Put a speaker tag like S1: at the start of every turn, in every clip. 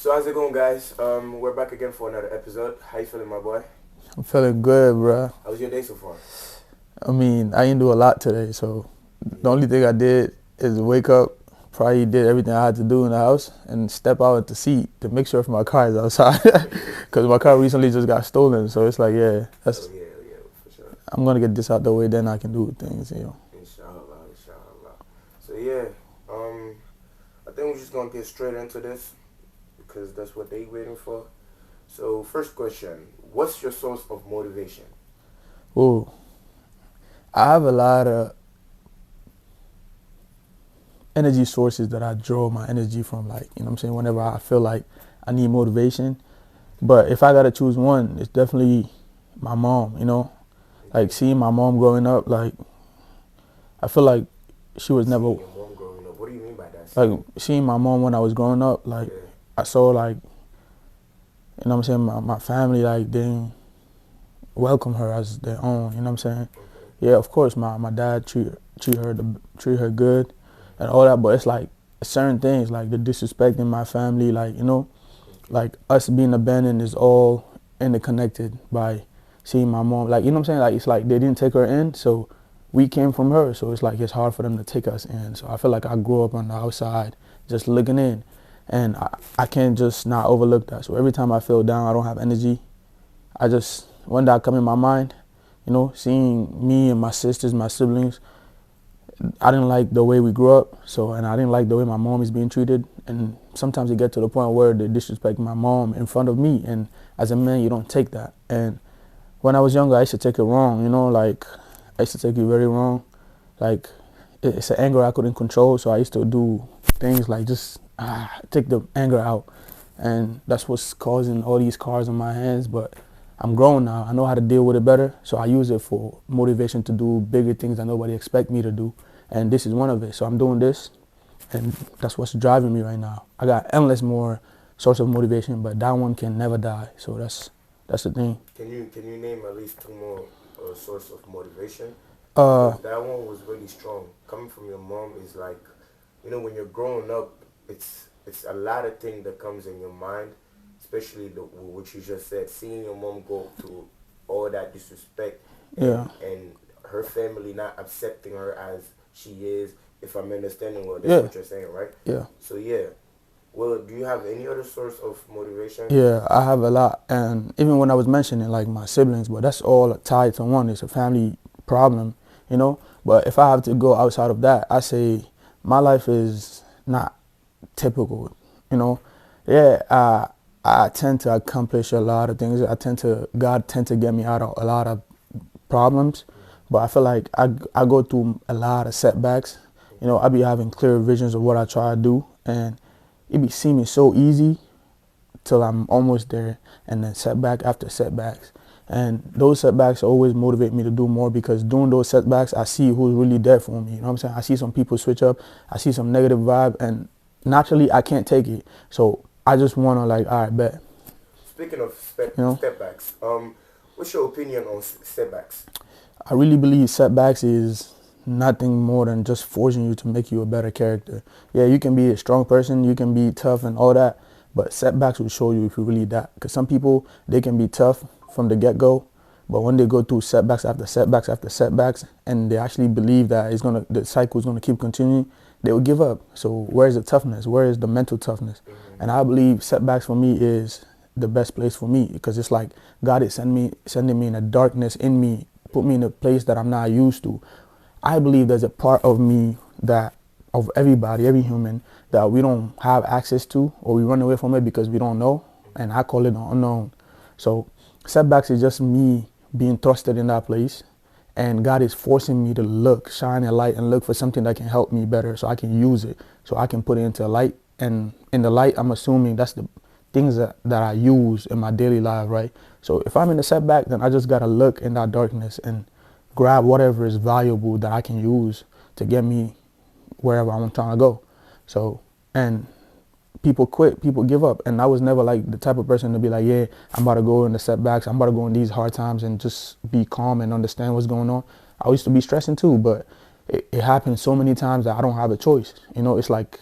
S1: So how's it going, guys? We're back again for another episode. How you feeling, my boy?
S2: I'm feeling good, bro.
S1: How was your day so far?
S2: I mean, I didn't do a lot today, so the only thing I did is wake up, probably did everything I had to do in the house, and step out at the seat to make sure if my car is outside, because my car recently just got stolen. So it's like, yeah,
S1: Oh yeah, for sure.
S2: I'm gonna get this out the way, then I can do things.
S1: Inshallah, inshallah. So yeah, I think we're just gonna get straight into this because that's what they waiting for. So first question: what's your source of motivation?
S2: Ooh, I have a lot of energy sources that I draw my energy from, like, you know what I'm saying, whenever I feel like I need motivation. But if I gotta choose one, it's definitely my mom. Like seeing my mom growing up, like I feel like she was
S1: Seeing
S2: never
S1: your mom growing up. What do you mean by that?
S2: like seeing my mom when I was growing up, like
S1: Yeah.
S2: I saw, like, you know what I'm saying, my family, like, they didn't welcome her as their own, you know what I'm saying?
S1: Okay.
S2: Yeah, of course my dad treat her good and all that, but it's like certain things like the disrespect in my family, like,
S1: Okay.
S2: like us being abandoned is all interconnected by seeing my mom. Like, you know what I'm saying? Like, it's like they didn't take her in, so we came from her. So it's like it's hard for them to take us in. So I feel like I grew up on the outside just looking in. And I can't just not overlook that. So every time I feel down, I don't have energy, one day I come in my mind, seeing me and my sisters, my siblings, I didn't like the way we grew up, and I didn't like the way my mom is being treated. And sometimes it get to the point where they disrespect my mom in front of me. And as a man, you don't take that. And when I was younger, I used to take it wrong, like I used to take it very wrong. Like it's an anger I couldn't control, so I used to do things like just take the anger out. And that's what's causing all these scars on my hands. But I'm grown now. I know how to deal with it better. So I use it for motivation to do bigger things that nobody expect me to do. And this is one of it. So I'm doing this, and that's what's driving me right now. I got endless more source of motivation, but that one can never die. So that's the thing.
S1: Can you name at least two more source of motivation?
S2: Uh,
S1: Because that one was really strong. Coming from your mom is like, when you're growing up, it's a lot of things that comes in your mind, especially what you just said, seeing your mom go through all that disrespect
S2: yeah,
S1: and her family not accepting her as she is. If I'm understanding well, that's
S2: yeah,
S1: what you're saying, right?
S2: yeah.
S1: So yeah. Well, do you have any other source of motivation?
S2: Yeah, I have a lot. And even when I was mentioning like my siblings, but that's all tied to one. It's a family problem. But if I have to go outside of that, I say my life is not typical, you know. Yeah, I tend to accomplish a lot of things. God tend to get me out of a lot of problems. But I feel like I go through a lot of setbacks. I be having clear visions of what I try to do, and it be seeming so easy till I'm almost there, and then setback after setbacks. And those setbacks always motivate me to do more, because during those setbacks, I see who's really there for me. You know what I'm saying? I see some people switch up. I see some negative vibe, and naturally, I can't take it. So I just want to, like, all right, bet.
S1: Speaking of
S2: You know,
S1: step backs, what's your opinion on setbacks?
S2: I really believe setbacks is nothing more than just forcing you to make you a better character. Yeah, you can be a strong person, you can be tough and all that, but setbacks will show you if you really that. Because some people, they can be tough from the get-go, but when they go through setbacks after setbacks after setbacks, and they actually believe that the cycle is gonna keep continuing, they will give up. So where's the toughness? Where is the mental toughness? And I believe setbacks for me is the best place for me, because it's like God is sending me in a darkness in me, put me in a place that I'm not used to. I believe there's a part of me of everybody, every human, that we don't have access to, or we run away from it because we don't know, and I call it the unknown. So setbacks is just me being thrusted in that place, and God is forcing me to shine a light and look for something that can help me better, so I can use it, so I can put it into light. And in the light, I'm assuming that's the things that I use in my daily life, right? So if I'm in a setback, then I just gotta look in that darkness and grab whatever is valuable that I can use to get me wherever I'm trying to go. So, and people quit, people give up. And I was never like the type of person to be like, yeah, I'm about to go into setbacks, I'm about to go in these hard times and just be calm and understand what's going on. I used to be stressing too, but it happens so many times that I don't have a choice. It's like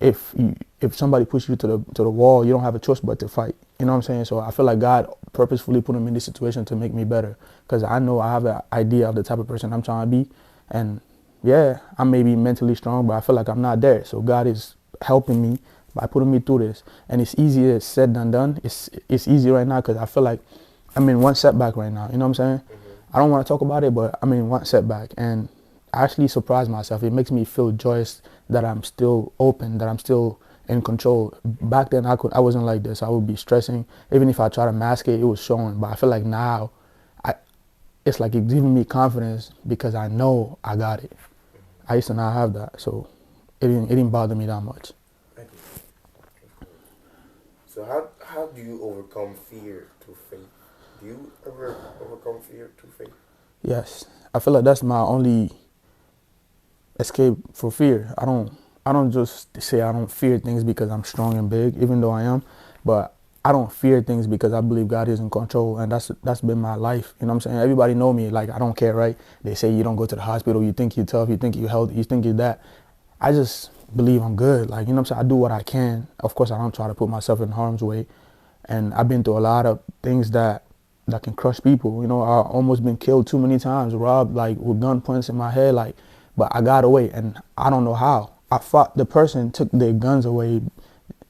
S2: if somebody pushes you to the wall, you don't have a choice but to fight. You know what I'm saying? So I feel like God purposefully put him in this situation to make me better, because I know I have an idea of the type of person I'm trying to be, and yeah, I may be mentally strong, but I feel like I'm not there. So God is helping me by putting me through this, and it's easier said than done. It's easy right now because I feel like I'm in one setback right now. You know what I'm saying? I don't want to talk about it, but I'm in one setback, and I actually surprise myself. It makes me feel joyous that I'm still open, that I'm still in control. Back then, I wasn't like this. I would be stressing. Even if I try to mask it, it was showing. But I feel like now, it's like it's giving me confidence because I know I got it. I used to not have that, so it didn't bother me that much.
S1: Thank you. So how do you overcome fear through faith? Do you ever overcome fear through faith?
S2: Yes, I feel like that's my only escape for fear. I don't just say I don't fear things because I'm strong and big, even though I am, but I don't fear things because I believe God is in control, and that's been my life. You know what I'm saying? Everybody know me, like I don't care, right? They say you don't go to the hospital, you think you're tough, you think you're healthy, you think you're that. I just believe I'm good. Like, you know what I'm saying? I do what I can. Of course, I don't try to put myself in harm's way, and I've been through a lot of things that can crush people. You know, I almost been killed too many times, robbed, like with gun points in my head, like, but I got away, and I don't know how. I fought the person, took their guns away,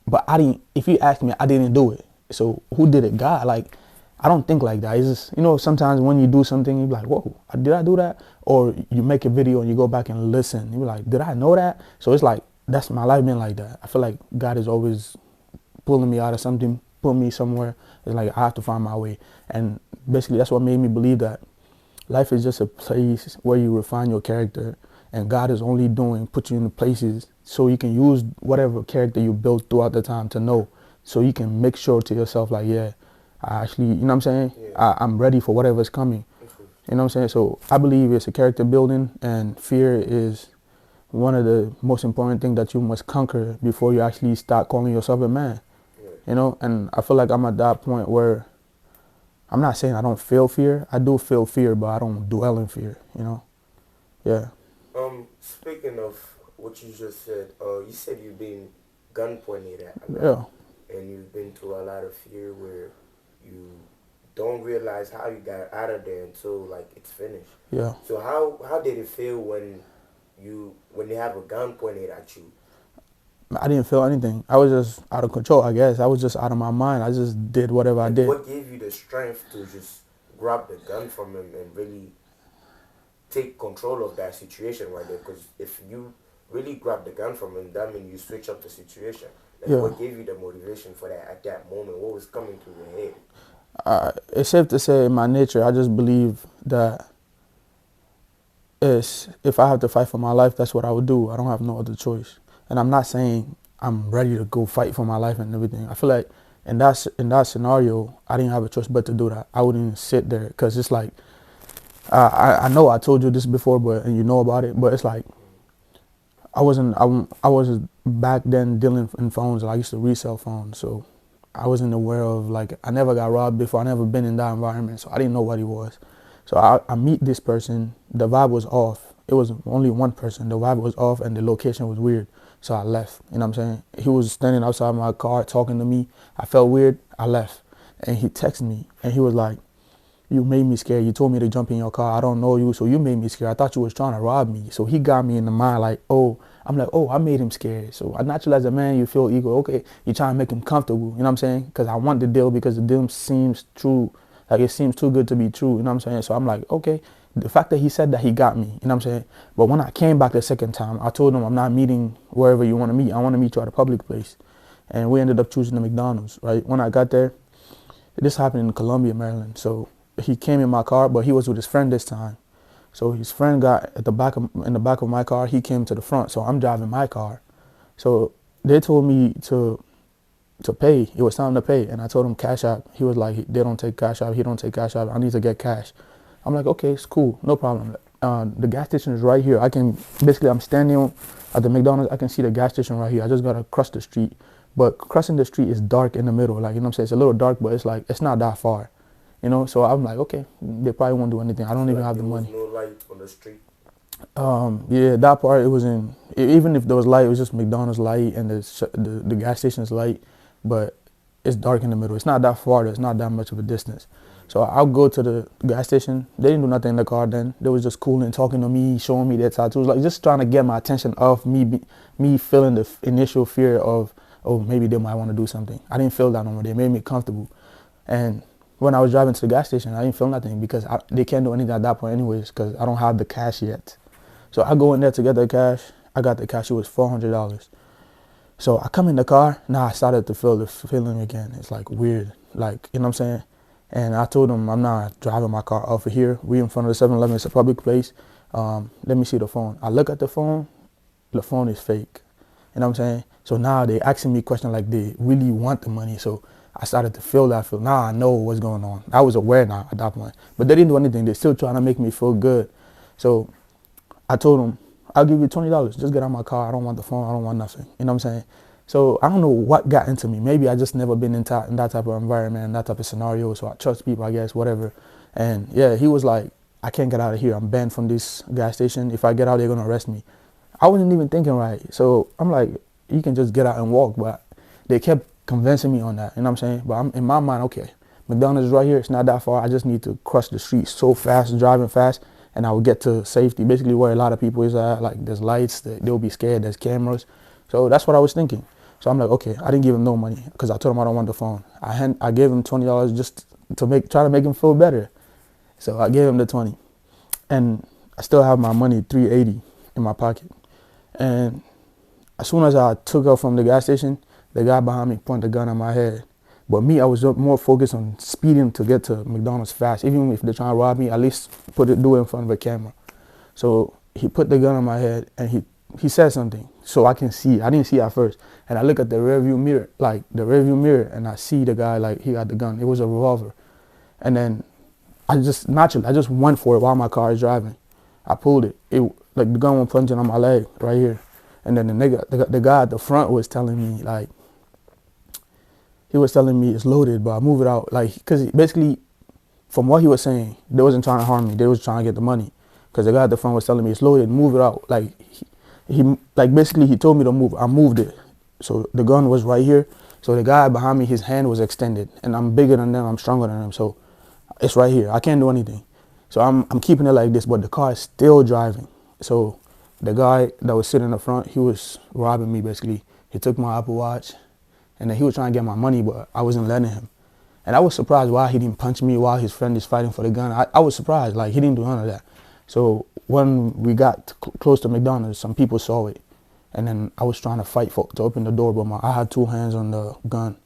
S2: but I didn't. If you ask me, I didn't do it. So who did it? God. Like, I don't think like that. It's just, you know, sometimes when you do something, you're like, whoa, did I do that? Or you make a video and you go back and listen. You're like, did I know that? So it's like, that's my life been like that. I feel like God is always pulling me out of something, put me somewhere. It's like I have to find my way. And basically that's what made me believe that life is just a place where you refine your character, and God is only put you in places so you can use whatever character you built throughout the time to know. So you can make sure to yourself, like, yeah, I actually, you know what I'm saying? Yeah. I'm ready for whatever's coming. You know what I'm saying? So I believe it's a character building, and fear is one of the most important things that you must conquer before you actually start calling yourself a man. Yeah. You know, and I feel like I'm at that point where I'm not saying I don't feel fear. I do feel fear, but I don't dwell in fear, you know? Yeah.
S1: Speaking of what you just said, you said you've been gun pointed at a lot. Yeah. And you've been through a lot of fear where you don't realize how you got out of there until like it's finished. Yeah. So how did it feel when they have a gun pointed at you?
S2: I didn't feel anything. I was just out of control, I guess. I was just out of my mind. I just did whatever I did.
S1: What gave you the strength to just grab the gun from him and really take control of that situation right there? Because if you really grab the gun from him, that means you switch up the situation. Like, yeah. What gave you the motivation for that at that moment? What was coming through your head?
S2: It's safe to say in my nature, I just believe that if I have to fight for my life, that's what I would do. I don't have no other choice. And I'm not saying I'm ready to go fight for my life and everything. I feel like in that scenario, I didn't have a choice but to do that. I wouldn't sit there because it's like, I know I told you this before, and you know about it, but it's like, I was back then dealing in phones. I used to resell phones, so I wasn't aware of, like, I never got robbed before. I never been in that environment, so I didn't know what he was. So I meet this person. The vibe was off. It was only one person. The vibe was off, and the location was weird. So I left. You know what I'm saying? He was standing outside my car talking to me. I felt weird. I left, and he texted me, and he was like, "You made me scared. You told me to jump in your car. I don't know you, so you made me scared. I thought you was trying to rob me." So he got me in the mind like, oh, I'm like, oh, I made him scared. So naturally as a man, you feel ego. Okay, you trying to make him comfortable. You know what I'm saying? Because I want the deal because the deal seems true. Like, it seems too good to be true. You know what I'm saying? So I'm like, okay. The fact that he said that, he got me. You know what I'm saying? But when I came back the second time, I told him I'm not meeting wherever you want to meet. I want to meet you at a public place. And we ended up choosing the McDonald's, right? When I got there, this happened in Columbia, Maryland. So he came in my car, but he was with his friend this time. So his friend got in the back of my car. He came to the front, so I'm driving my car. So they told me to pay. It was time to pay, and I told him Cash App. He was like, they don't take Cash App. He don't take Cash App. I need to get cash. I'm like, okay, it's cool, no problem. The gas station is right here. I'm standing at the McDonald's. I can see the gas station right here. I just gotta cross the street. But crossing the street is dark in the middle. Like, you know what I'm saying? It's a little dark, but it's like, it's not that far. You know, so I'm like, okay, they probably won't do anything. I don't even have the money.
S1: No light on the street?
S2: Yeah, that part, it was in, even if there was light, it was just McDonald's light and the gas station's light, but it's dark in the middle. It's not that far, it's not that much of a distance. So I'll go to the gas station. They didn't do nothing in the car then. They was just cool and talking to me, showing me their tattoos, like just trying to get my attention off me feeling the initial fear of, oh, maybe they might want to do something. I didn't feel that no more. They made me comfortable. And when I was driving to the gas station, I didn't feel nothing because they can't do anything at that point anyways because I don't have the cash yet. So I go in there to get the cash. I got the cash. It was $400. So I come in the car. Now I started to feel the feeling again. It's like weird. Like, you know what I'm saying? And I told him, I'm not driving my car off of here. We in front of the 7-Eleven. It's a public place. Let me see the phone. I look at the phone is fake. You know what I'm saying? So now they asking me questions like they really want the money. So I started to feel that feel. Now I know what's going on. I was aware now at that point. But they didn't do anything. They're still trying to make me feel good. So I told them, I'll give you $20. Just get out of my car. I don't want the phone. I don't want nothing. You know what I'm saying? So I don't know what got into me. Maybe I just never been in that type of environment, in that type of scenario. So I trust people, I guess, whatever. And yeah, he was like, I can't get out of here. I'm banned from this gas station. If I get out, they're going to arrest me. I wasn't even thinking right. So I'm like, you can just get out and walk. But they kept convincing me on that. You know what I'm saying? But I'm in my mind, okay, McDonald's is right here. It's not that far. I just need to cross the street so fast, driving fast, and I would get to safety, basically where a lot of people is at. Like, there's lights, they'll be scared, there's cameras. So that's what I was thinking. So I'm like, okay, I didn't give him no money because I told him I don't want the phone. I gave him $20 just to try to make him feel better. So I gave him the 20, and I still have my money, $380, in my pocket. And as soon as I took off from the gas station, the guy behind me pointed the gun at my head. But me, I was more focused on speeding to get to McDonald's fast. Even if they're trying to rob me, at least do it in front of a camera. So he put the gun on my head and he said something so I can see. I didn't see at first. And I look at the rearview mirror, and I see the guy, like, he got the gun. It was a revolver. And then I just went for it while my car is driving. I pulled it. Like, the gun was punching on my leg right here. And then the guy at the front was telling me, like, he was telling me it's loaded, but I move it out. Like, because basically, from what he was saying, they wasn't trying to harm me. They was trying to get the money. Because the guy at the front was telling me it's loaded, move it out. Like, basically he told me to move. I moved it. So the gun was right here. So the guy behind me, his hand was extended. And I'm bigger than them. I'm stronger than them. So it's right here. I can't do anything. So I'm keeping it like this, but the car is still driving. So the guy that was sitting in the front, he was robbing me, basically. He took my Apple Watch. And then he was trying to get my money, but I wasn't letting him. And I was surprised why he didn't punch me while his friend is fighting for the gun. I was surprised, like, he didn't do none of that. So when we got close to McDonald's, some people saw it. And then I was trying to fight to open the door, but I had 2 hands on the gun.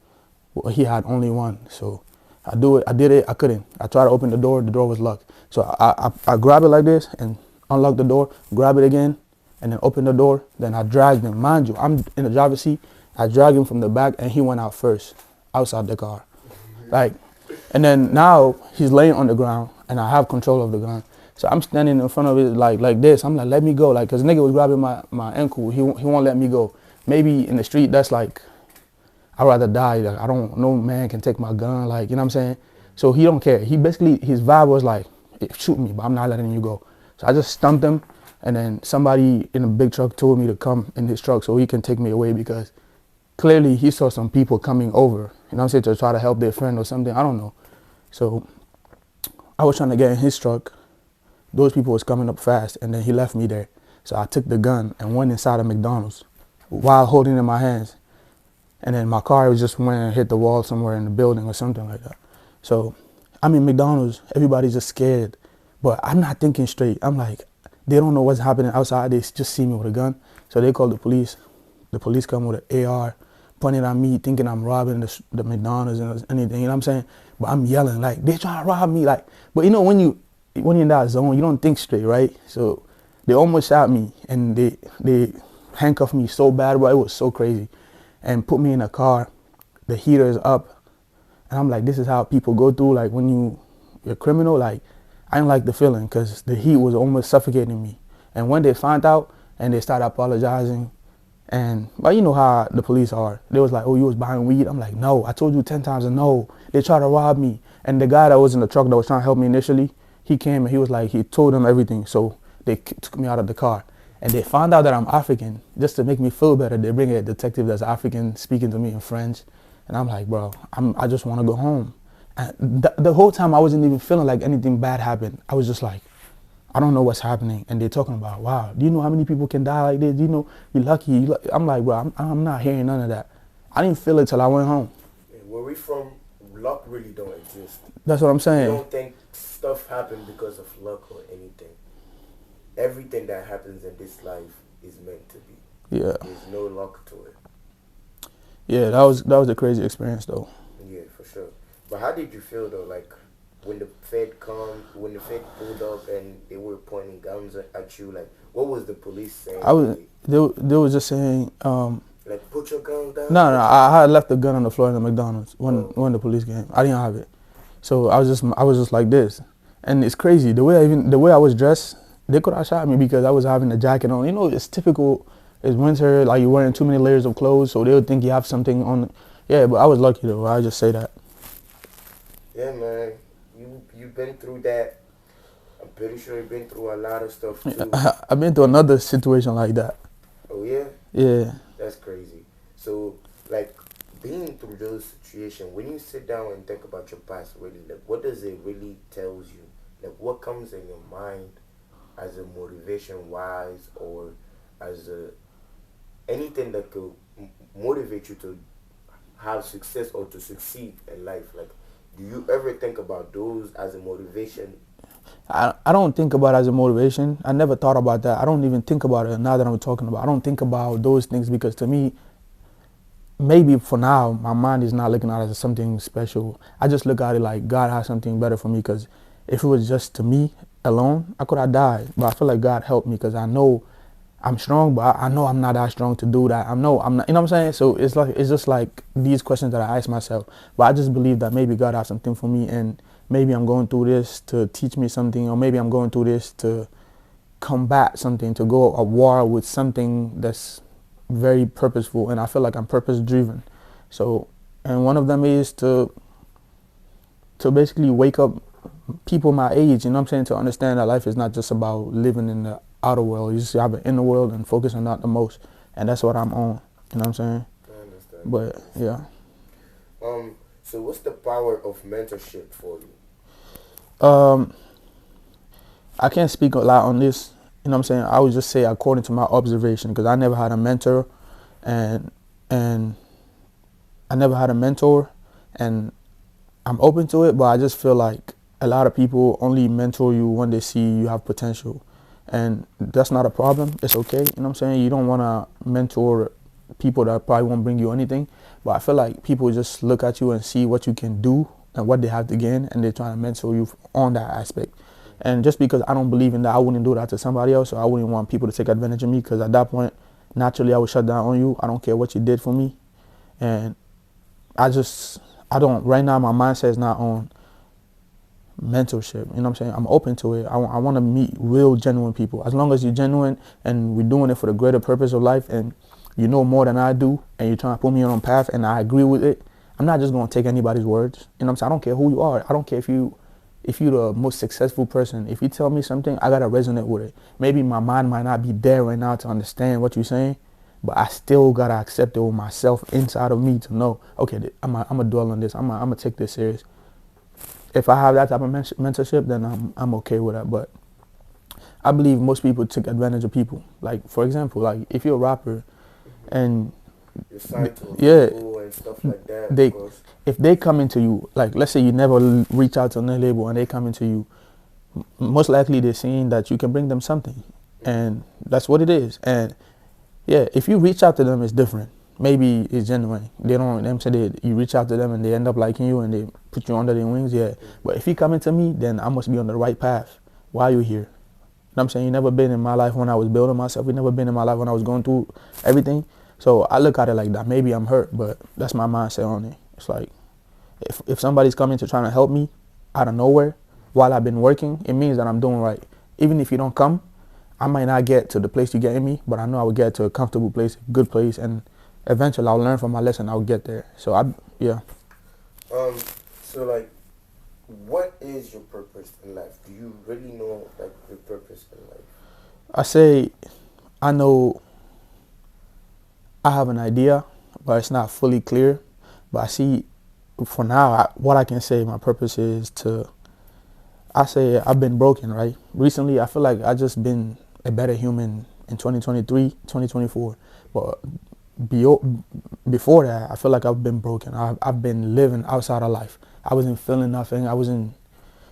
S2: Well, he had only one. So I did it, I couldn't. I tried to open the door was locked. So I grab it like this and unlock the door, grab it again, and then open the door. Then I dragged him. Mind you, I'm in the driver's seat. I dragged him from the back, and he went out first, outside the car. Like, and then now he's laying on the ground, and I have control of the gun. So I'm standing in front of it like this. I'm like, let me go. Like, because nigga was grabbing my ankle. He won't let me go. Maybe in the street, that's like, I'd rather die. Like, no man can take my gun. Like, you know what I'm saying? So he don't care. He basically, his vibe was like, shoot me, but I'm not letting you go. So I just stumped him, and then somebody in a big truck told me to come in his truck so he can take me away because clearly he saw some people coming over, you know what I'm saying, to try to help their friend or something. I don't know. So I was trying to get in his truck. Those people was coming up fast, and then he left me there. So I took the gun and went inside of McDonald's while holding it in my hands. And then my car just went and hit the wall somewhere in the building or something like that. So I'm in McDonald's. Everybody's just scared. But I'm not thinking straight. I'm like, they don't know what's happening outside. They just see me with a gun. So they call the police. The police come with an AR. Pointing at me, thinking I'm robbing the McDonald's and anything, you know what I'm saying? But I'm yelling, like, they're trying to rob me, like, but you know, when you're in that zone, you don't think straight, right? So they almost shot me, and they handcuffed me so bad, bro, it was so crazy, and put me in a car. The heater is up, and I'm like, this is how people go through, like, when you're a criminal. Like, I didn't like the feeling, because the heat was almost suffocating me. And when they found out, and they started apologizing, but you know how the police are. They was like, oh, you was buying weed? I'm like, no, I told you 10 times no. They tried to rob me. And the guy that was in the truck that was trying to help me initially, he came and he was like, he told them everything. So they took me out of the car. And they found out that I'm African. Just to make me feel better, they bring a detective that's African speaking to me in French. And I'm like, bro, I just want to go home. And the whole time I wasn't even feeling like anything bad happened. I was just like, I don't know what's happening. And they're talking about, wow, do you know how many people can die like this? Do you know, you're lucky. I'm like, bro, I'm not hearing none of that. I didn't feel it till I went home.
S1: Yeah, where we from, luck really don't exist.
S2: That's what I'm saying.
S1: I don't think stuff happens because of luck or anything. Everything that happens in this life is meant to be.
S2: Yeah.
S1: There's no luck to it.
S2: Yeah, that was a crazy experience though.
S1: Yeah, for sure. But how did you feel though? Like when the Fed pulled up and they were pointing guns at you, like what was the police saying?
S2: They was just saying,
S1: like put your gun down.
S2: No, I had left the gun on the floor in the McDonald's when the police came. I didn't have it, so I was just like this, and it's crazy the way I was dressed. They could have shot me because I was having a jacket on. You know, it's typical. It's winter, like you're wearing too many layers of clothes, so they would think you have something on. Yeah, but I was lucky though. I just say that.
S1: Yeah, man. You've been through that. I'm pretty sure you've been through a lot of stuff too.
S2: I've been through another situation like that.
S1: Oh yeah?
S2: Yeah.
S1: That's crazy. So, like, being through those situations, when you sit down and think about your past, really, like, what does it really tells you? Like, what comes in your mind as a motivation-wise or as anything that could motivate you to have success or to succeed in life? Like, do you ever think about those as a motivation?
S2: I don't think about it as a motivation. I never thought about that. I don't even think about it now that I'm talking about it. I don't think about those things because to me, maybe for now, my mind is not looking at it as something special. I just look at it like God has something better for me because if it was just to me alone, I could have died. But I feel like God helped me because I know I'm strong, but I know I'm not that strong to do that. I know I'm not, you know what I'm saying? So it's just like these questions that I ask myself. But I just believe that maybe God has something for me and maybe I'm going through this to teach me something, or maybe I'm going through this to combat something, to go a war with something that's very purposeful. And I feel like I'm purpose driven. So, and one of them is to basically wake up people my age, you know what I'm saying, to understand that life is not just about living in the outer world. You just have an inner world and focus on that the most. And that's what I'm on, you know what I'm saying?
S1: I understand.
S2: But, yeah.
S1: So what's the power of mentorship for you?
S2: I can't speak a lot on this, you know what I'm saying? I would just say according to my observation, because I never had a mentor, and I never had a mentor, and I'm open to it, but I just feel like a lot of people only mentor you when they see you have potential, and that's not a problem. It's okay, you know what I'm saying? You don't want to mentor people that probably won't bring you anything, but I feel like people just look at you and see what you can do and what they have to gain, and they're trying to mentor you on that aspect. And just because I don't believe in that, I wouldn't do that to somebody else, or I wouldn't want people to take advantage of me, because at that point, naturally, I would shut down on you. I don't care what you did for me. And right now, my mindset is not on mentorship, you know what I'm saying? I'm open to it. I want to meet real, genuine people. As long as you're genuine and we're doing it for the greater purpose of life, and you know more than I do, and you're trying to put me on a path, and I agree with it, I'm not just going to take anybody's words. You know what I'm saying? I don't care who you are. I don't care if you're the most successful person. If you tell me something, I got to resonate with it. Maybe my mind might not be there right now to understand what you're saying, but I still got to accept it with myself inside of me to know, okay, I'm going to dwell on this. I'm going to take this serious. If I have that type of mentorship, then I'm okay with that. But I believe most people take advantage of people. Like, for example, like if you're a rapper and
S1: you're signed to label and stuff like that,
S2: if they come into you, like let's say you never reach out to a label and they come into you, most likely they're seeing that you can bring them something, and that's what it is. And yeah, if you reach out to them, it's different. Maybe it's genuine. You reach out to them and they end up liking you and they put you under their wings, yeah. But if you come into me, then I must be on the right path. Why are you here? You know what I'm saying? You never been in my life when I was building myself. You never been in my life when I was going through everything. So I look at it like that. Maybe I'm hurt, but that's my mindset on it. It's like, if somebody's coming to trying to help me out of nowhere while I've been working, it means that I'm doing right. Even if you don't come, I might not get to the place you're getting me, but I know I will get to a comfortable place, a good place, and eventually I'll learn from my lesson. I'll get there. So yeah.
S1: So like, what is your purpose in life? Do you really know like your purpose in life?
S2: I say I know I have an idea, but it's not fully clear. But I see for now, what I can say my purpose is to, I say I've been broken, right? Recently, I feel like I just been a better human in 2023, 2024. But before that, I feel like I've been broken. I've been living outside of life. I wasn't feeling nothing.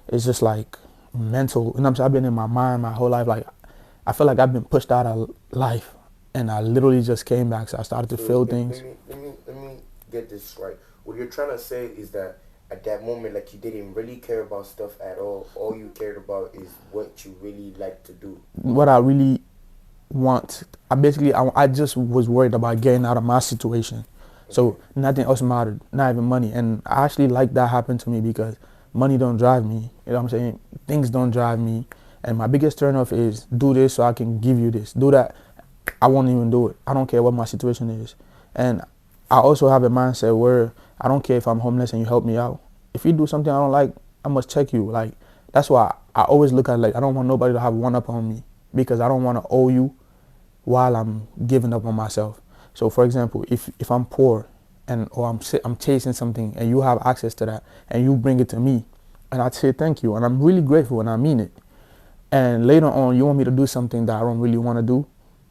S2: It's just like mental. You know what I'm saying? I've been in my mind my whole life. Like, I feel like I've been pushed out of life. And I literally just came back. So I started to
S1: So
S2: feel things.
S1: let me get this right. What you're trying to say is that at that moment, like you didn't really care about stuff at all. All you cared about is what you really like to do.
S2: What I really want, I just was worried about getting out of my situation. So nothing else mattered, not even money. And I actually like that happened to me because money don't drive me. You know what I'm saying? Things don't drive me. And my biggest turnoff is do this so I can give you this. Do that, I won't even do it. I don't care what my situation is. And I also have a mindset where I don't care if I'm homeless and you help me out. If you do something I don't like, I must check you. Like, that's why I always look at it like I don't want nobody to have one up on me because I don't want to owe you while I'm giving up on myself. So for example, if I'm poor and or I'm chasing something and you have access to that and you bring it to me and I say thank you and I'm really grateful and I mean it. And later on you want me to do something that I don't really want to do,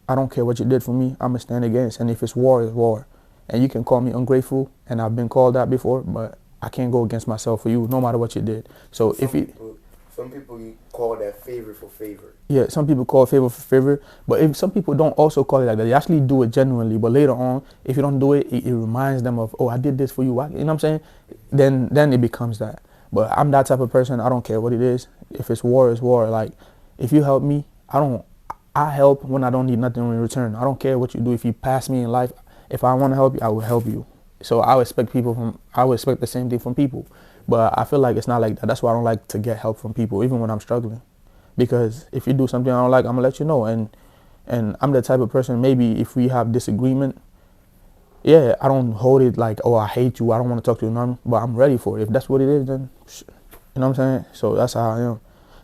S2: I don't care what you did for me, I'm gonna stand against. And if it's war, it's war. And you can call me ungrateful, and I've been called that before, but I can't go against myself for you, no matter what you did. So
S1: Some people you call that favor for favor.
S2: yeah, some people call favor for favor, but if some people don't also call it like that, they actually do it genuinely. But later on, if you don't do it, it reminds them of, oh, I did this for you. You know what I'm saying? Then it becomes that. But I'm that type of person. I don't care what it is. If it's war, it's war. Like, if you help me, I help when I don't need nothing in return. I don't care what you do. If you pass me in life, if I want to help you, I will help you. So I would expect the same thing from people. But I feel like it's not like that. That's why I don't like to get help from people, even when I'm struggling. Because if you do something I don't like, I'm gonna let you know. And I'm the type of person, maybe if we have disagreement, yeah, I don't hold it like, oh, I hate you, I don't want to talk to you, none, but I'm ready for it. If that's what it is, then, you know what I'm saying? So that's how I am.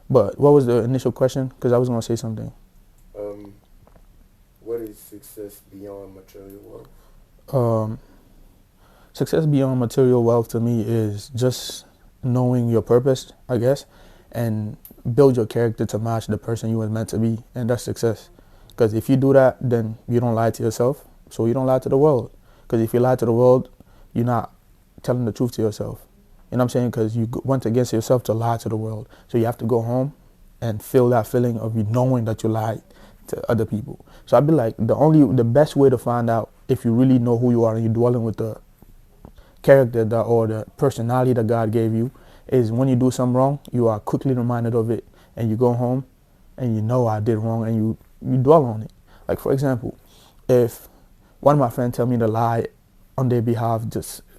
S2: But what was the initial question? Because I was gonna say something.
S1: What is success beyond material wealth?
S2: Success beyond material wealth to me is just knowing your purpose, I guess, and build your character to match the person you were meant to be, and that's success. Because if you do that, then you don't lie to yourself, so you don't lie to the world. Because if you lie to the world, you're not telling the truth to yourself. You know what I'm saying? Because you went against yourself to lie to the world. So you have to go home and feel that feeling of you knowing that you lied to other people. So I'd be like, the best way to find out if you really know who you are and you're dwelling with the character or the personality that God gave you is when you do something wrong, you are quickly reminded of it and you go home and you know I did wrong and you dwell on it. Like, for example, if one of my friends tell me to lie on their behalf,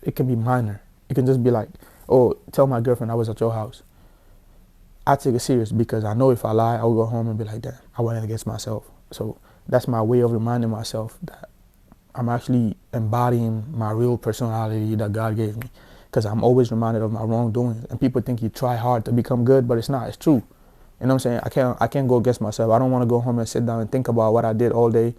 S2: it can be minor. It can just be like, oh, tell my girlfriend I was at your house. I take it serious because I know if I lie, I will go home and be like, damn, I went against myself. So that's my way of reminding myself that I'm actually embodying my real personality that God gave me, because I'm always reminded of my wrongdoings. And people think you try hard to become good, but it's not. It's true. You know what I'm saying? I can't go against myself. I don't want to go home and sit down and think about what I did all day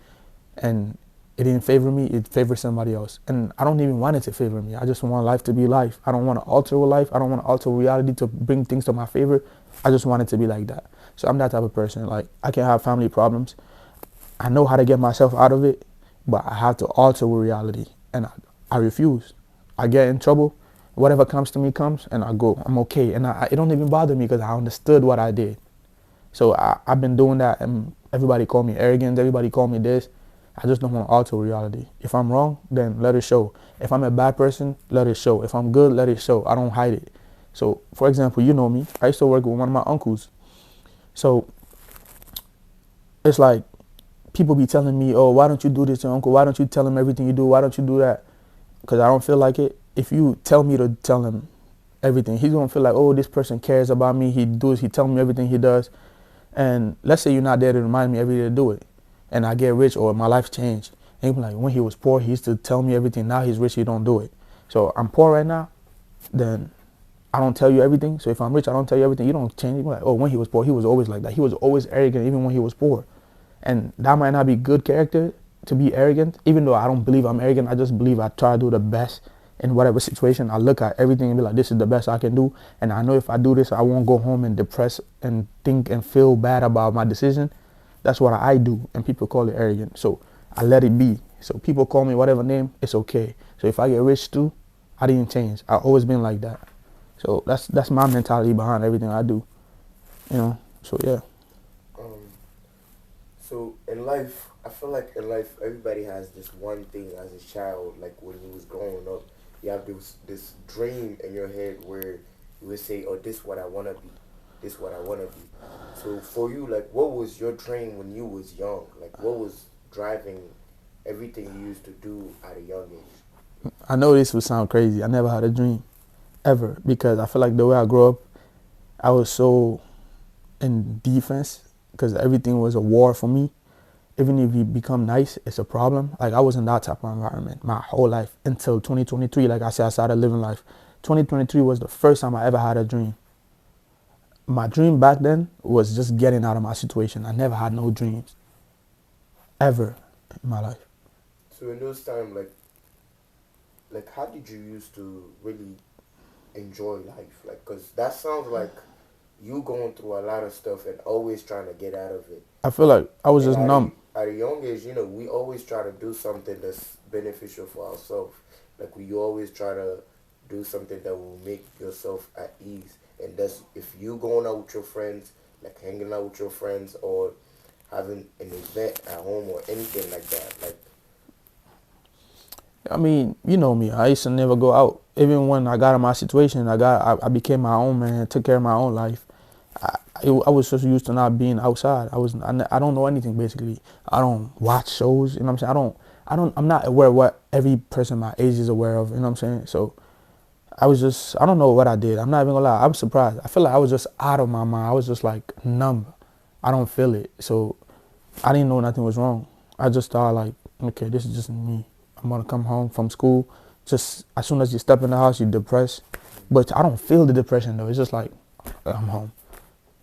S2: and it didn't favor me. It favored somebody else. And I don't even want it to favor me. I just want life to be life. I don't want to alter life. I don't want to alter reality to bring things to my favor. I just want it to be like that. So I'm that type of person. Like, I can have family problems. I know how to get myself out of it, but I have to alter reality. And I refuse. I get in trouble. Whatever comes to me comes, and I go. I'm okay. And it don't even bother me because I understood what I did. So I've been doing that, and everybody call me arrogant. Everybody call me this. I just don't want to alter reality. If I'm wrong, then let it show. If I'm a bad person, let it show. If I'm good, let it show. I don't hide it. So, for example, you know me. I used to work with one of my uncles. So it's like people be telling me, oh, why don't you do this to your uncle? Why don't you tell him everything you do? Why don't you do that? Because I don't feel like it. If you tell me to tell him everything, he's going to feel like, oh, this person cares about me. He tells me everything he does. And let's say you're not there to remind me every day to do it. And I get rich or my life changed. And he'll be like, when he was poor, he used to tell me everything. Now he's rich, he don't do it. So I'm poor right now, then I don't tell you everything. So if I'm rich, I don't tell you everything. You don't change. You're like, oh, when he was poor, he was always like that. He was always arrogant even when he was poor. And that might not be good character to be arrogant, even though I don't believe I'm arrogant. I just believe I try to do the best in whatever situation. I look at everything and be like, this is the best I can do. And I know if I do this, I won't go home and depress and think and feel bad about my decision. That's what I do. And people call it arrogant. So I let it be. So people call me whatever name, it's okay. So if I get rich too, I didn't change. I've always been like that. So that's my mentality behind everything I do. You know, so yeah.
S1: So in life, I feel like in life, everybody has this one thing as a child, like when you was growing up, you have this dream in your head where you would say, oh, this what I want to be. This what I want to be. So for you, like, what was your dream when you was young? Like, what was driving everything you used to do at a young age?
S2: I know this would sound crazy. I never had a dream, ever, because I feel like the way I grew up, I was so in defense because everything was a war for me. Even if you become nice, it's a problem. Like, I was in that type of environment my whole life until 2023. Like I said, I started living life. 2023 was the first time I ever had a dream. My dream back then was just getting out of my situation. I never had no dreams, ever in my life.
S1: So in those times, like how did you used to really enjoy life? Like, cause that sounds like you going through a lot of stuff and always trying to get out of it.
S2: I feel like I was
S1: And
S2: just numb.
S1: at a young age, we always try to do something that's beneficial for ourselves. Like, you always try to do something that will make yourself at ease. And that's if you going out with your friends, like hanging out with your friends, or having an event at home or anything like that. Like,
S2: I mean, you know me. I used to never go out. Even when I got in my situation, I became my own man, took care of my own life. I was just used to not being outside. I don't know anything basically. I don't watch shows. You know what I'm saying? I'm not aware of what every person my age is aware of. You know what I'm saying? So I don't know what I did. I'm not even gonna lie. I was surprised. I feel like I was just out of my mind. I was just like numb. I don't feel it. So I didn't know nothing was wrong. I just thought like, okay, this is just me. I'm gonna come home from school. Just as soon as you step in the house, you're depressed. But I don't feel the depression though. It's just like, I'm home.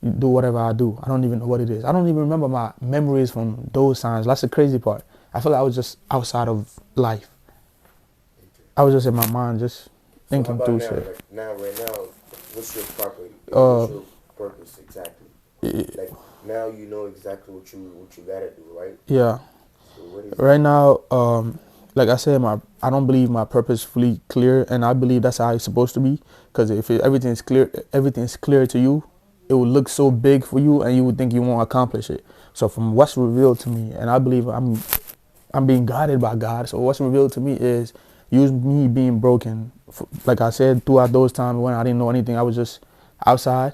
S2: You do whatever I do. I don't even know what it is. I don't even remember my memories from those times. That's the crazy part. I feel like I was just outside of life. I was just in my mind, just
S1: so how
S2: thinking
S1: about
S2: through
S1: now?
S2: shit.
S1: Like, what's your
S2: Uh,
S1: what's your purpose exactly?
S2: y-
S1: Like, now you know exactly what you gotta do, right?
S2: yeah.
S1: So what is
S2: Right now, like I said, I don't believe my purpose fully clear, and I believe that's how it's supposed to be. Because if everything's clear to you, it will look so big for you, and you would think you won't accomplish it. So from what's revealed to me, and I believe I'm being guided by God. So what's revealed to me is use me being broken. Like I said, throughout those times when I didn't know anything, I was just outside,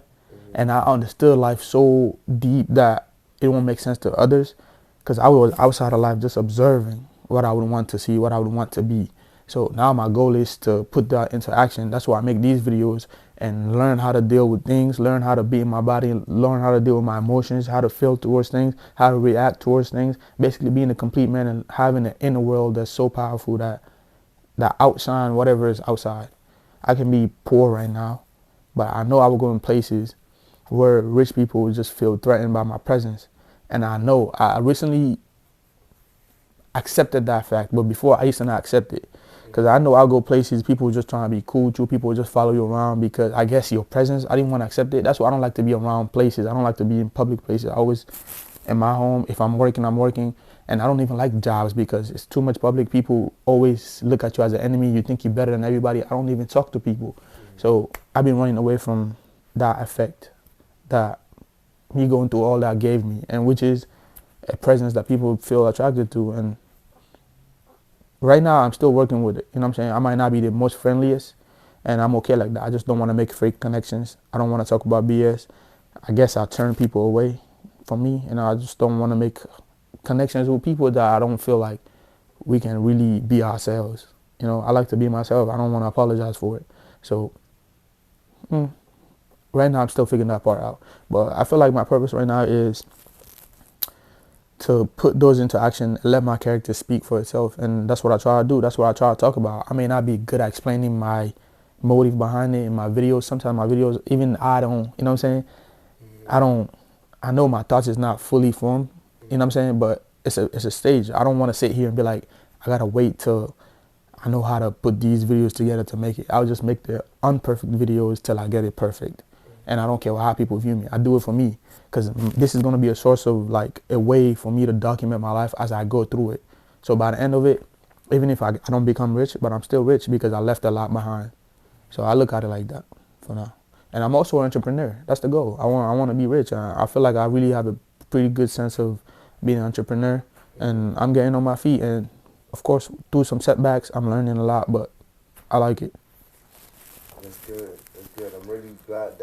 S2: and I understood life so deep that it won't make sense to others. Because I was outside of life just observing what I would want to see, what I would want to be. So now my goal is to put that into action. That's why I make these videos and learn how to deal with things, learn how to be in my body, learn how to deal with my emotions, how to feel towards things, how to react towards things. Basically being a complete man and having an inner world that's so powerful that outshine whatever is outside. I can be poor right now, but I know I will go in places where rich people will just feel threatened by my presence. And I know I recently accepted that fact, but before I used to not accept it. Because I know I'll go places, people just trying to be cool with you, people just follow you around because I guess your presence, I didn't want to accept it. That's why I don't like to be around places. I don't like to be in public places. I always, in my home, if I'm working, I'm working. And I don't even like jobs because it's too much public. People always look at you as an enemy. You think you're better than everybody. I don't even talk to people. So I've been running away from that effect that me going through all that gave me, and which is a presence that people feel attracted to. And right now I'm still working with it. You know what I'm saying? I might not be the most friendliest, and I'm okay like that. I just don't want to make fake connections. I don't want to talk about BS. I guess I turn people away from me, and I just don't want to make connections with people that I don't feel like we can really be ourselves. You know, I like to be myself. I don't want to apologize for it. So right now I'm still figuring that part out. But I feel like my purpose right now is to put those into action and let my character speak for itself. And that's what I try to do. That's what I try to talk about. I may not be good at explaining my motive behind it in my videos. Sometimes my videos, even I don't, you know what I'm saying? I know my thoughts is not fully formed You know what I'm saying? But it's a stage. I don't want to sit here and be like, I gotta wait till I know how to put these videos together to make it. I'll just make the unperfect videos till I get it perfect. And I don't care how people view me. I do it for me because this is going to be a source of like a way for me to document my life as I go through it. So by the end of it, even if I don't become rich, but I'm still rich because I left a lot behind. So I look at it like that for now. And I'm also an entrepreneur. That's the goal. I want to be rich. I feel like I really have a pretty good sense of being an entrepreneur, and I'm getting on my feet. And of course, through some setbacks, I'm learning a lot, but I like it.
S1: That's good. That's good. I'm really glad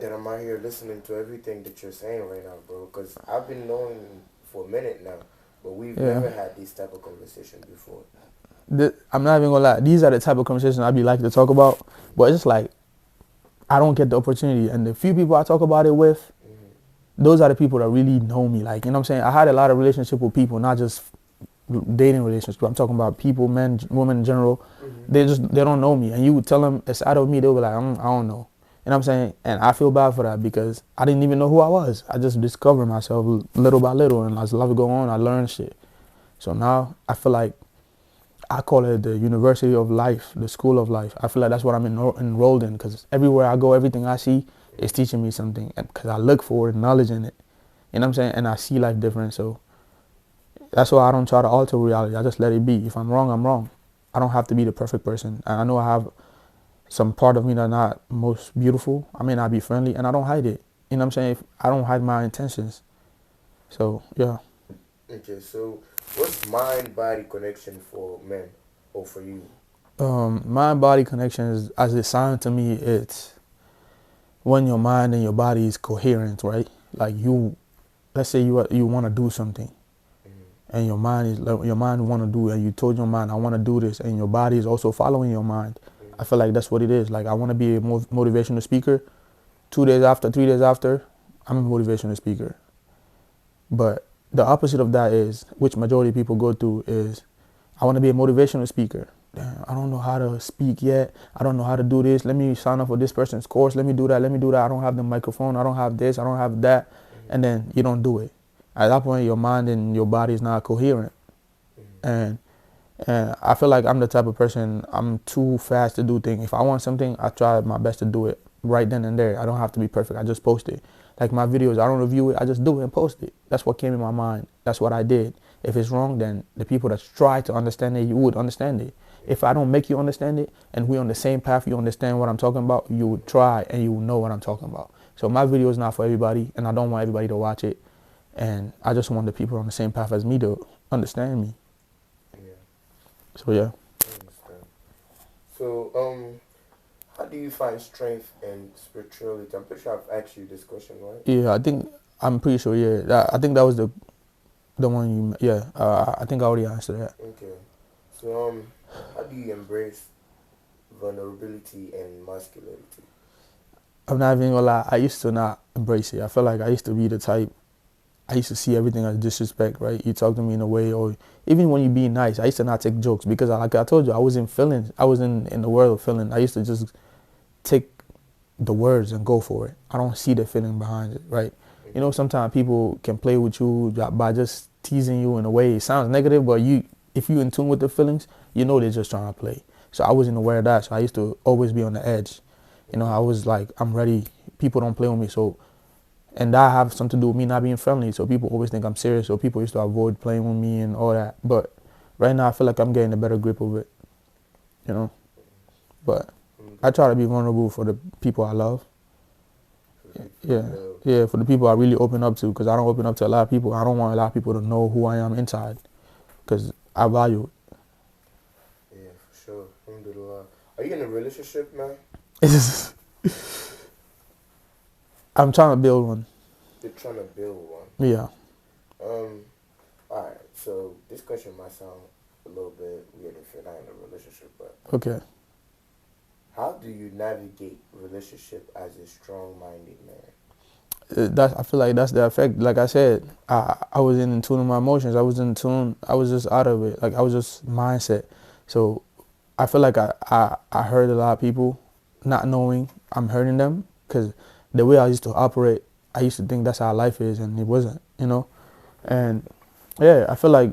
S1: that I'm out here listening to everything that you're saying right now, bro. Because I've been knowing you for a minute now, but we've never had these type of conversations before.
S2: I'm not even gonna lie. These are the type of conversations I'd be like to talk about, but it's just like I don't get the opportunity. And the few people I talk about it with, those are the people that really know me. Like, you know what I'm saying? I had a lot of relationship with people, not just dating relationships. I'm talking about people, men, women in general. They don't know me. And you would tell them it's out of me, they'll be like, I don't know. You know what I'm saying? And I feel bad for that because I didn't even know who I was. I just discovered myself little by little, and as life go on, I learned shit. So now I feel like I call it the University of Life, the School of Life. I feel like that's what I'm enrolled in because everywhere I go, everything I see is teaching me something because I look for knowledge in it. You know what I'm saying? And I see life different. So that's why I don't try to alter reality. I just let it be. If I'm wrong, I'm wrong. I don't have to be the perfect person. And I know I have some part of me that's not most beautiful. I may not be friendly, and I don't hide it. You know what I'm saying? I don't hide my intentions. So, yeah.
S1: Okay, so what's mind-body connection for men or for you?
S2: Mind-body connection is, as it sounds to me, it's when your mind and your body is coherent, right? Like let's say you want to do something, and your mind want to do, and you told your mind, I want to do this, and your body is also following your mind. I feel like that's what it is. Like, I want to be a motivational speaker. 2 days after, 3 days after, I'm a motivational speaker. But the opposite of that is, which majority of people go through, is I want to be a motivational speaker. Damn, I don't know how to speak yet. I don't know how to do this. Let me sign up for this person's course. Let me do that. I don't have the microphone. I don't have this. I don't have that. And then you don't do it. At that point, your mind and your body is not coherent. And I feel like I'm the type of person, I'm too fast to do things. If I want something, I try my best to do it right then and there. I don't have to be perfect. I just post it. Like my videos, I don't review it. I just do it and post it. That's what came in my mind. That's what I did. If it's wrong, then the people that try to understand it, you would understand it. If I don't make you understand it and we're on the same path, you understand what I'm talking about, you would try and you will know what I'm talking about. So my video is not for everybody, and I don't want everybody to watch it. And I just want the people on the same path as me to understand me. So, yeah.
S1: I understand. So, how do you find strength in spirituality? I'm pretty sure I've asked you this question, right?
S2: Yeah, I'm pretty sure, yeah. I think that was the one you, yeah. I think I already answered that.
S1: Okay. So, how do you embrace vulnerability and masculinity?
S2: I'm not even gonna lie, I used to not embrace it. I feel like I used to be the type, I used to see everything as disrespect, right? You talk to me in a way, or even when you being nice, I used to not take jokes because, like I told you, I was in feelings. I was in the world of feeling. I used to just take the words and go for it. I don't see the feeling behind it, right? You know, sometimes people can play with you by just teasing you in a way. It sounds negative, but if you're in tune with the feelings, you know they're just trying to play. So I wasn't aware of that. So I used to always be on the edge. You know, I was like, I'm ready. People don't play with me. So. And that have something to do with me not being friendly. So people always think I'm serious. So people used to avoid playing with me and all that. But right now I feel like I'm getting a better grip of it, you know. But I try to be vulnerable for the people I love. Yeah, for the people I really open up to, because I don't open up to a lot of people. I don't want a lot of people to know who I am inside, because I value it.
S1: Yeah, for sure. Alhamdulillah. Are you in a relationship, man?
S2: I'm trying to build one.
S1: You're trying to build one?
S2: Yeah.
S1: Alright, so this question might sound a little bit weird if you're not in a relationship, but...
S2: Okay.
S1: How do you navigate relationship as a strong-minded man?
S2: I feel like that's the effect. Like I said, I was in tune with my emotions. I was in tune. I was just out of it. Like I was just mindset. So I feel like I hurt a lot of people not knowing I'm hurting them, because the way I used to operate, I used to think that's how life is, and it wasn't, you know. And yeah, I feel like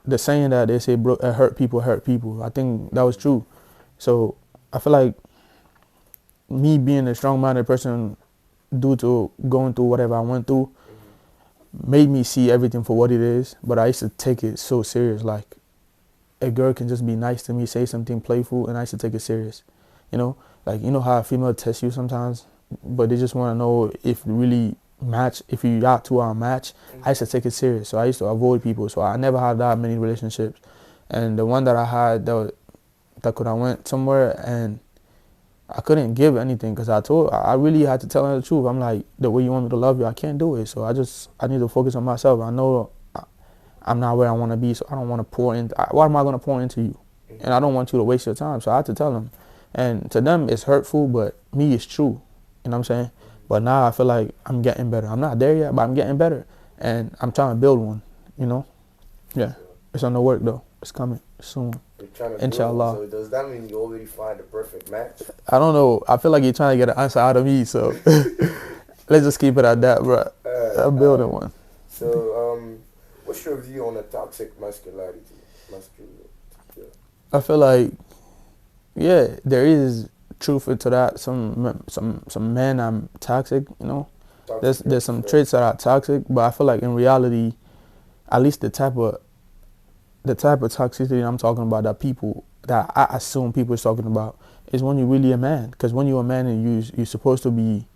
S2: the saying that they say, bro, hurt people. I think that was true. So I feel like me being a strong-minded person, due to going through whatever I went through, made me see everything for what it is. But I used to take it so serious. Like, a girl can just be nice to me, say something playful, and I used to take it serious. You know, like, you know how a female tests you sometimes, but they just want to know if you really match, if you got to our match. I used to take it serious, so I used to avoid people. So I never had that many relationships, and the one that I had, that could I went somewhere and I couldn't give anything, because I really had to tell her the truth. I'm like, the way you want me to love you, I can't do it. So I need to focus on myself. I know I'm not where I want to be, so I don't want to pour into. Why am I going to pour into you? And I don't want you to waste your time. So I had to tell them. And to them, it's hurtful, but me, it's true. You know what I'm saying? But now I feel like I'm getting better. I'm not there yet, but I'm getting better. And I'm trying to build one, you know? Yeah. It's on the work, though. It's coming soon.
S1: You're trying to
S2: Inshallah.
S1: build, so does that mean you already find the perfect match?
S2: I don't know. I feel like you're trying to get an answer out of me, so let's just keep it at that, bro. I'm building one.
S1: So, what's your view on the toxic masculinity? Yeah.
S2: I feel like, yeah, there is truth to that. Some men are toxic, you know. There's some traits that are toxic, but I feel like in reality, at least the type of toxicity I'm talking about, that I assume people is talking about, is when you're really a man. Because when you're a man and you're supposed to be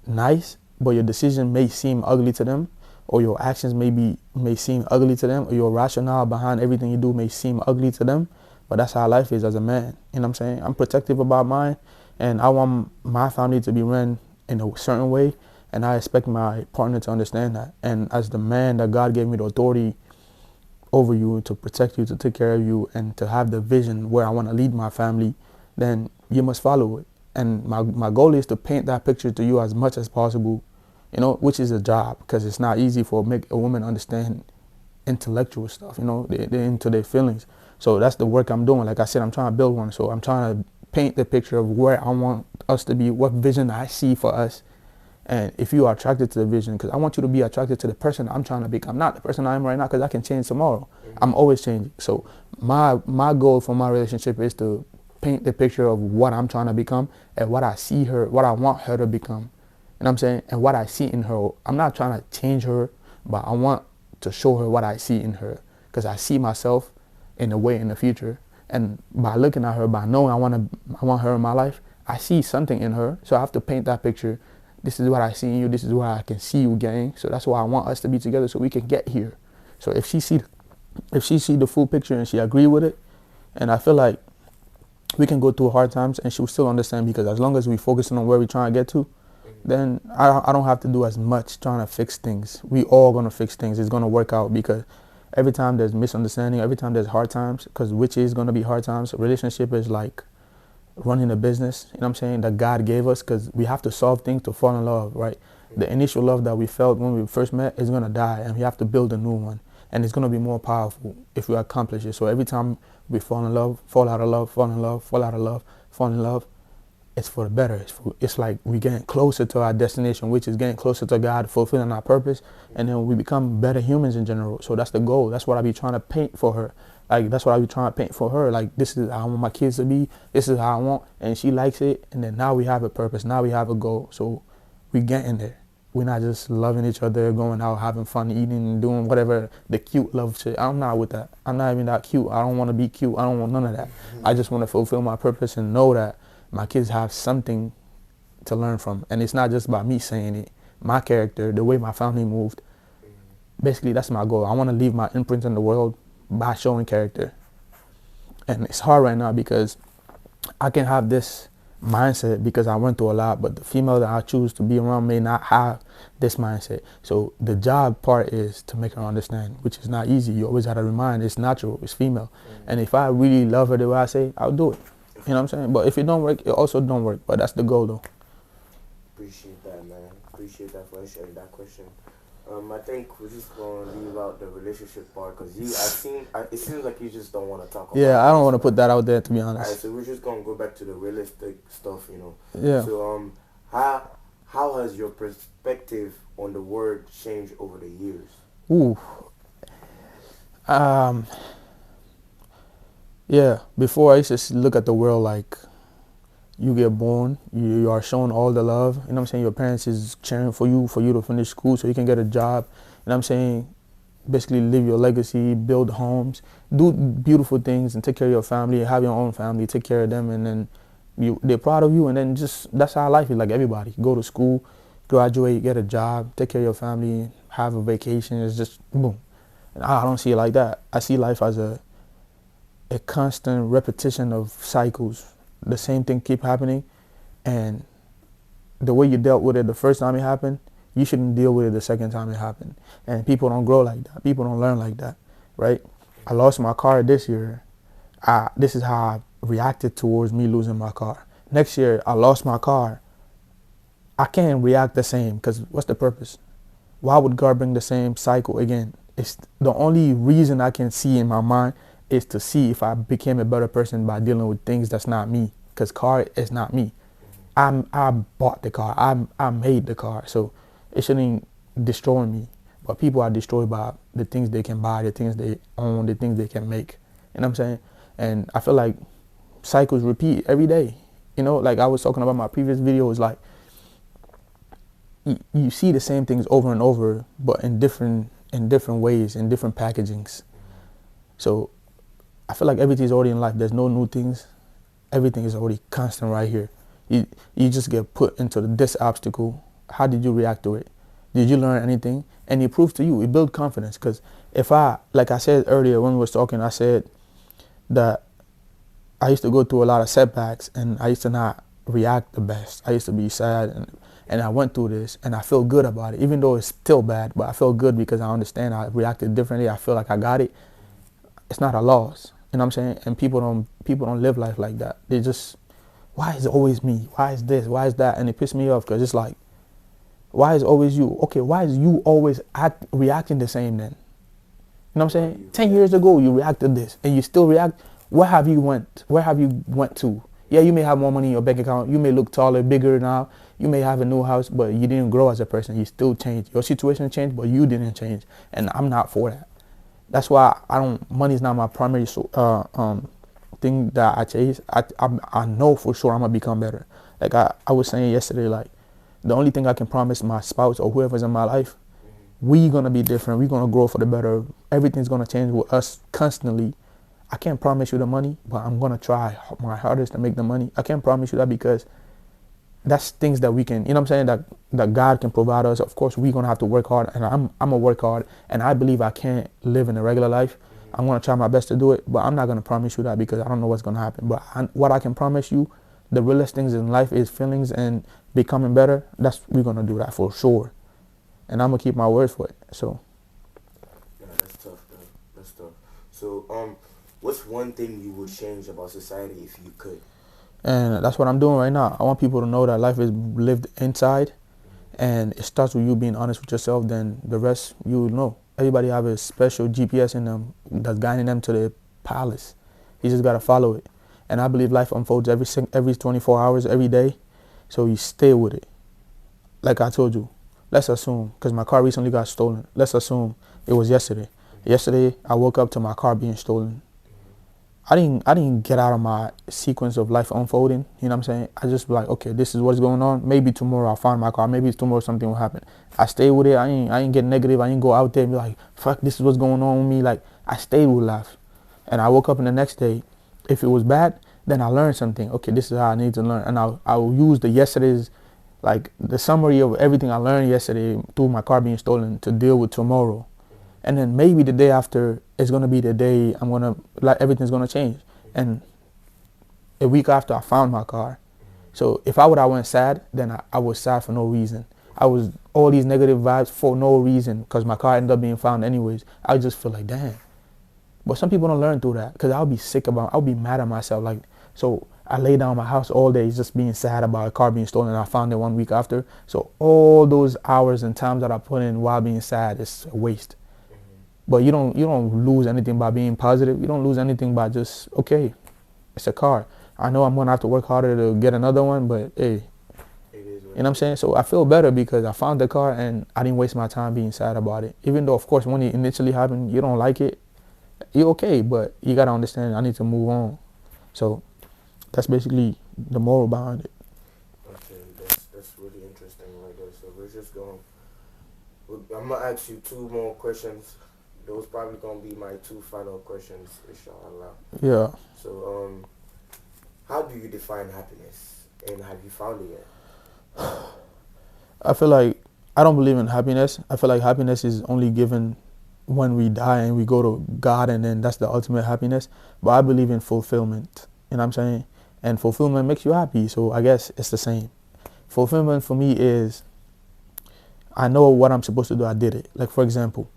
S2: nice, but your decision may seem ugly to them, or your actions may seem ugly to them, or your rationale behind everything you do may seem ugly to them. But that's how life is as a man. You know what I'm saying? I'm protective about mine, and I want my family to be run in a certain way, and I expect my partner to understand that. And as the man that God gave me the authority over you, to protect you, to take care of you, and to have the vision where I want to lead my family, then you must follow it. And my goal is to paint that picture to you as much as possible, you know, which is a job, because it's not easy for make a woman understand intellectual stuff, you know, they're into their feelings. So that's the work I'm doing. Like I said, I'm trying to build one. So I'm trying to paint the picture of where I want us to be, what vision I see for us. And if you are attracted to the vision, because I want you to be attracted to the person I'm trying to become, not the person I am right now, because I can change tomorrow. I'm always changing. So my goal for my relationship is to paint the picture of what I'm trying to become and what I see her, what I want her to become. You know what I'm saying? And what I see in her. I'm not trying to change her, but I want to show her what I see in her, because I see myself in a way in the future. And by looking at her, by knowing I want her in my life, I see something in her. So I have to paint that picture. This is what I see in you. This is what I can see you getting. So that's why I want us to be together, so we can get here. So if she see the full picture and she agree with it, and I feel like we can go through hard times and she'll still understand, because as long as we focusing on where we're trying to get to, then I don't have to do as much trying to fix things. We all gonna fix things. It's gonna work out, because every time there's misunderstanding, every time there's hard times, because which is gonna be hard times. A relationship is like running a business, you know what I'm saying, that God gave us, because we have to solve things to fall in love, right? The initial love that we felt when we first met is going to die, and we have to build a new one. And it's going to be more powerful if we accomplish it. So every time we fall in love, fall out of love, fall in love, fall out of love, fall in love, it's for the better. It's like we getting closer to our destination, which is getting closer to God, fulfilling our purpose, and then we become better humans in general. So that's the goal. That's what I be trying to paint for her. Like, that's what I be trying to paint for her. Like, this is how I want my kids to be. This is how I want. And she likes it. And then now we have a purpose. Now we have a goal. So we getting there. We're not just loving each other, going out, having fun, eating, and doing whatever the cute love shit. I'm not with that. I'm not even that cute. I don't want to be cute. I don't want none of that. I just want to fulfill my purpose and know that my kids have something to learn from. And it's not just about me saying it. My character, the way my family moved. Basically, that's my goal. I want to leave my imprint in the world by showing character. And it's hard right now, because I can have this mindset because I went through a lot, but the female that I choose to be around may not have this mindset. So the job part is to make her understand, which is not easy. You always have to remind it's natural, it's female. And if I really love her the way I say, I'll do it. You know what I'm saying? But if it don't work, it also don't work. But that's the goal, though.
S1: Appreciate that, man. Appreciate that for answering that question. I think we're just going to leave out the relationship part, because it seems like you just don't want to talk about it.
S2: Yeah, I don't want to put that out there, to be honest.
S1: Alright, so we're just going to go back to the realistic stuff, you know.
S2: Yeah.
S1: So, how how has your perspective on the word changed over the years?
S2: Ooh, um, yeah. Before I used to look at the world like you get born, you are shown all the love. You know what I'm saying? Your parents is cheering for you to finish school so you can get a job. You know what I'm saying? Basically live your legacy, build homes, do beautiful things, and take care of your family, have your own family, take care of them, and then they're proud of you, and then just that's how life is. Like everybody, go to school, graduate, get a job, take care of your family, have a vacation. It's just boom. And I don't see it like that. I see life as a constant repetition of cycles. The same thing keep happening, and the way you dealt with it the first time it happened, you shouldn't deal with it the second time it happened. And people don't grow like that. People don't learn like that, right? I lost my car this year. This is how I reacted towards me losing my car. Next year, I lost my car. I can't react the same because what's the purpose? Why would God bring the same cycle again? It's the only reason I can see in my mind is to see if I became a better person by dealing with things that's not me. Because car is not me. I bought the car. I made the car. So it shouldn't destroy me. But people are destroyed by the things they can buy, the things they own, the things they can make. You know what I'm saying? And I feel like cycles repeat every day. You know, like I was talking about my previous videos, like you see the same things over and over, but in different ways, in different packagings. So I feel like everything's already in life. There's no new things. Everything is already constant right here. You just get put into this obstacle. How did you react to it? Did you learn anything? And it proves to you, it builds confidence. Because if like I said earlier when we was talking, I said that I used to go through a lot of setbacks and I used to not react the best. I used to be sad and I went through this and I feel good about it, even though it's still bad, but I feel good because I understand I reacted differently. I feel like I got it. It's not a loss. You know what I'm saying? And people don't live life like that. They just, why is it always me? Why is this? Why is that? And it pisses me off because it's like, why is always you? Okay, why is you always reacting the same then? You know what I'm saying? 10 years ago you reacted this and you still react. Where have you went to? Yeah, you may have more money in your bank account. You may look taller, bigger now. You may have a new house, but you didn't grow as a person. You still changed. Your situation changed, but you didn't change. And I'm not for that. That's why money's not my primary thing that I chase. I know for sure I'm going to become better. Like I was saying yesterday, like the only thing I can promise my spouse or whoever's in my life, we going to be different. We're going to grow for the better. Everything's going to change with us constantly. I can't promise you the money, but I'm going to try my hardest to make the money. I can't promise you that because that's things that we can, you know what I'm saying, that God can provide us. Of course, we're going to have to work hard, and I'm going to work hard, and I believe I can't live in a regular life. I'm going to try my best to do it, but I'm not going to promise you that because I don't know what's going to happen. But what I can promise you, the realest things in life is feelings and becoming better. We're going to do that for sure. And I'm going to keep my word for it. So.
S1: Yeah, that's tough, though. That's tough. So, what's one thing you would change about society if you could?
S2: And that's what I'm doing right now. I want people to know that life is lived inside, and it starts with you being honest with yourself. Then the rest, you will know. Everybody have a special GPS in them that's guiding them to the palace. You just got to follow it. And I believe life unfolds every 24 hours, every day. So you stay with it. Like I told you, let's assume, because my car recently got stolen. Let's assume it was yesterday. Yesterday, I woke up to my car being stolen. I didn't get out of my sequence of life unfolding. You know what I'm saying? I just be like, okay, this is what's going on. Maybe tomorrow I'll find my car. Maybe tomorrow something will happen. I stay with it. I ain't get negative. I ain't go out there and be like, fuck, this is what's going on with me. Like, I stayed with life. And I woke up in the next day. If it was bad, then I learned something. Okay, this is how I need to learn. And I'll use the yesterday's, like the summary of everything I learned yesterday through my car being stolen to deal with tomorrow. And then maybe the day after is going to be the day everything's going to change. And a week after I found my car. So if I went sad, then I was sad for no reason. I was all these negative vibes for no reason because my car ended up being found anyways. I just feel like, damn. But some people don't learn through that because I'll be mad at myself. Like, so I lay down in my house all day just being sad about a car being stolen and I found it 1 week after. So all those hours and times that I put in while being sad is a waste. But you don't lose anything by being positive. You don't lose anything by just, okay, it's a car. I know I'm going to have to work harder to get another one, but hey.
S1: It is what
S2: You know what I'm saying? So I feel better because I found the car and I didn't waste my time being sad about it. Even though, of course, when it initially happened, you don't like it. You're okay, but you gotta understand I need to move on. So that's basically the moral behind it.
S1: Okay, that's really interesting right there. So we're just going. I'm gonna ask you two more questions. Those probably gonna be my two final questions, inshallah.
S2: Yeah.
S1: So how do you define happiness, and have you found it yet?
S2: I feel like I don't believe in happiness. I feel like happiness is only given when we die and we go to God, and then that's the ultimate happiness. But I believe in fulfillment. You know what I'm saying? And fulfillment makes you happy. So I guess it's the same. Fulfillment for me is I know what I'm supposed to do. I did it. Like, for example,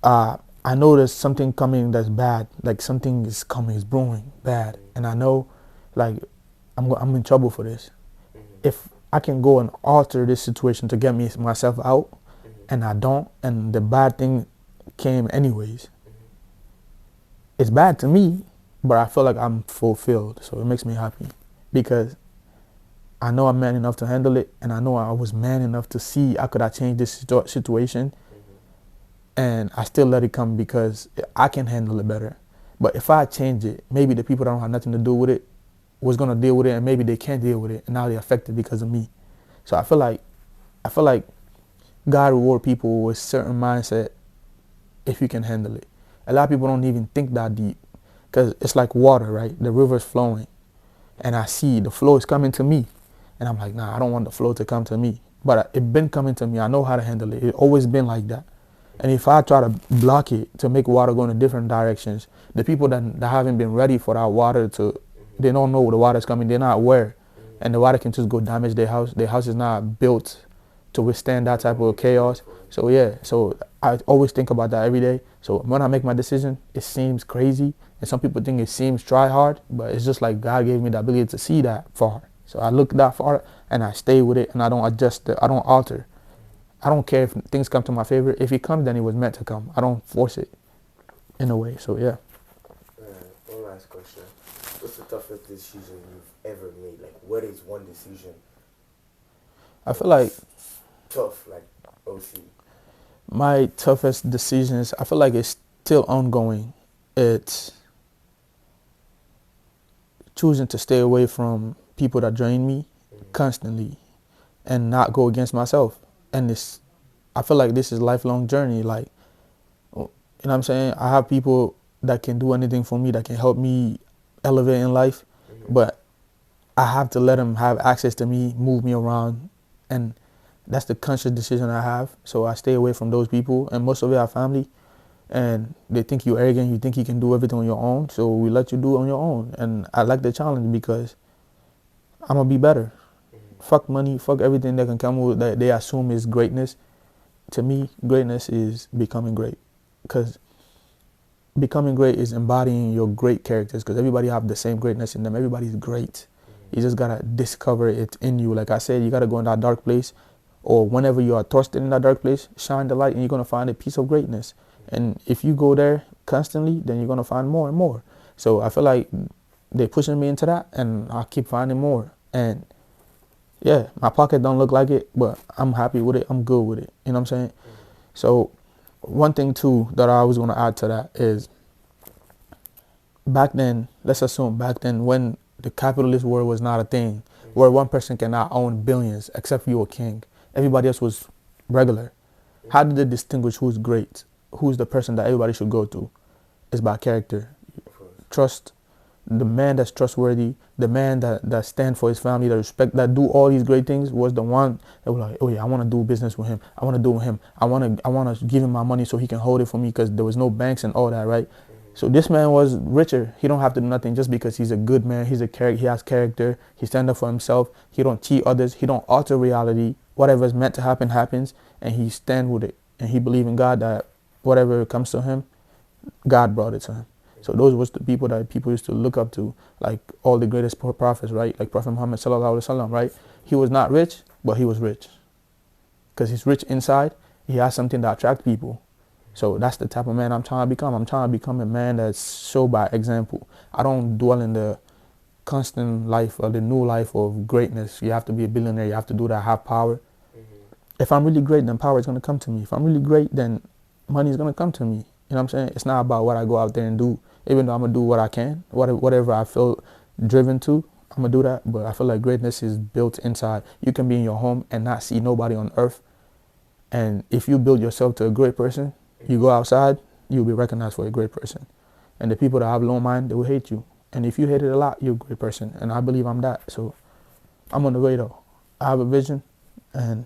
S2: I know there's something coming that's bad. Like, something is coming, is brewing bad. And I know, like, I'm in trouble for this. If I can go and alter this situation to get myself out, and I don't, and the bad thing came anyways, it's bad to me, but I feel like I'm fulfilled. So it makes me happy because I know I'm man enough to handle it, and I know I was man enough to see how could I change this situation, and I still let it come because I can handle it better. But if I change it, maybe the people that don't have nothing to do with it was gonna deal with it, and maybe they can't deal with it, and now they're affected because of me. So I feel like God reward people with certain mindset if you can handle it. A lot of people don't even think that deep because it's like water, right? The river's flowing, and I see the flow is coming to me, and I'm like, nah, I don't want the flow to come to me. But it been coming to me. I know how to handle it. It's always been like that. And if I try to block it to make water go in different directions, the people that haven't been ready for that water they don't know where the water's coming. They're not aware, and the water can just go damage their house. Their house is not built to withstand that type of chaos. So yeah, so I always think about that every day. So when I make my decision, it seems crazy, and some people think it seems try hard, but it's just like God gave me the ability to see that far. So I look that far and I stay with it, and I don't adjust it. I don't alter. I don't care if things come to my favor. If it comes, then it was meant to come. I don't force it in a way. So yeah.
S1: One last question. What's the toughest decision you've ever made? Like, what is one decision?
S2: I feel like
S1: Tough, like OC.
S2: my toughest decisions, I feel like it's still ongoing. It's choosing to stay away from people that drain me constantly and not go against myself. And I feel like this is a lifelong journey. Like, you know what I'm saying? I have people that can do anything for me, that can help me elevate in life, but I have to let them have access to me, move me around, and that's the conscious decision I have. So I stay away from those people, and most of it are family, and they think you're arrogant, you think you can do everything on your own, so we let you do it on your own. And I like the challenge because I'm gonna be better. Fuck money, fuck everything that can come with that they assume is greatness. To me, greatness is becoming great, because becoming great is embodying your great characters, because everybody have the same greatness in them. Everybody's great. You just gotta discover it in you. Like I said, you gotta go in that dark place, or whenever you are thirsty in that dark place, shine the light, and you're gonna find a piece of greatness. And if you go there constantly, then you're gonna find more and more. So I feel like they're pushing me into that, and I keep finding more. And yeah, my pocket don't look like it, but I'm happy with it. I'm good with it. You know what I'm saying? So one thing too that I was gonna add to that is, back then, let's assume back then when the capitalist world was not a thing, where one person cannot own billions except you a king, everybody else was regular. How did they distinguish who's great, who's the person that everybody should go to? It's by character, trust. The man that's trustworthy, the man that stand for his family, that respect, that do all these great things, was the one that was like, oh yeah, I want to do business with him. I want to do with him. I want to give him my money so he can hold it for me, because there was no banks and all that, right? So this man was richer. He don't have to do nothing just because he's a good man. He's a character. He has character. He stand up for himself. He don't cheat others. He don't alter reality. Whatever is meant to happen happens, and he stand with it. And he believe in God, that whatever comes to him, God brought it to him. So those was the people that people used to look up to, like all the greatest prophets, right? Like Prophet Muhammad sallallahu alaihi wasallam, right? He was not rich, but he was rich, because he's rich inside. He has something that attract people. So that's the type of man I'm trying to become. I'm trying to become a man that's show by example. I don't dwell in the constant life or the new life of greatness. You have to be a billionaire. You have to do that, have power. If I'm really great, then power is going to come to me. If I'm really great, then money is going to come to me. You know what I'm saying? It's not about what I go out there and do. Even though I'm going to do what I can, whatever I feel driven to, I'm going to do that. But I feel like greatness is built inside. You can be in your home and not see nobody on earth. And if you build yourself to a great person, you go outside, you'll be recognized for a great person. And the people that have low mind, they will hate you. And if you hate it a lot, you're a great person. And I believe I'm that. So I'm on the way though. I have a vision and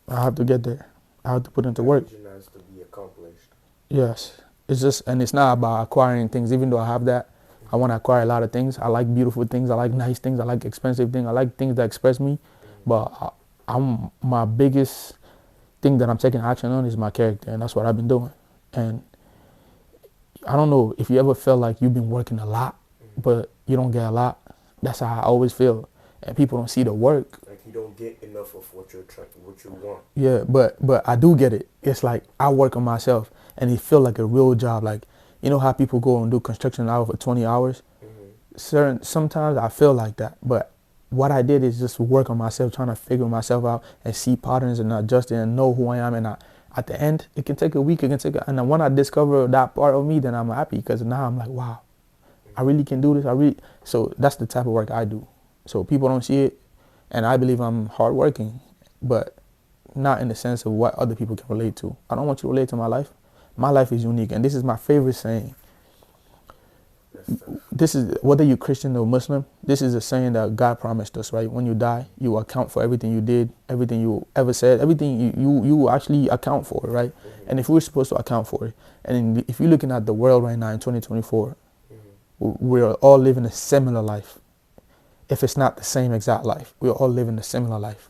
S2: I have to get there. I have to put into work.
S1: Vision has to be accomplished.
S2: Yes. It's just, and it's not about acquiring things. Even though I have that, I want to acquire a lot of things. I like beautiful things. I like nice things. I like expensive things. I like things that express me. But my biggest thing that I'm taking action on is my character. And that's what I've been doing. And I don't know if you ever felt like you've been working a lot, but you don't get a lot. That's how I always feel. And people don't see the work.
S1: Like you don't get enough of what you want.
S2: Yeah, but I do get it. It's like I work on myself and it feel like a real job. Like, you know how people go and do construction hour for 20 hours? Sometimes I feel like that. But what I did is just work on myself, trying to figure myself out and see patterns and adjust it and know who I am. And at the end, it can take a week, and then when I discover that part of me, then I'm happy because now I'm like, wow, I really can do this. So that's the type of work I do. So people don't see it, and I believe I'm hardworking, but not in the sense of what other people can relate to. I don't want you to relate to my life. My life is unique, and this is my favorite saying. This is, whether you're Christian or Muslim, this is a saying that God promised us, right? When you die, you account for everything you did, everything you ever said, everything you actually account for, right? And if we're supposed to account for it, and if you're looking at the world right now in 2024, we're all living a similar life. If it's not the same exact life, we're all living a similar life.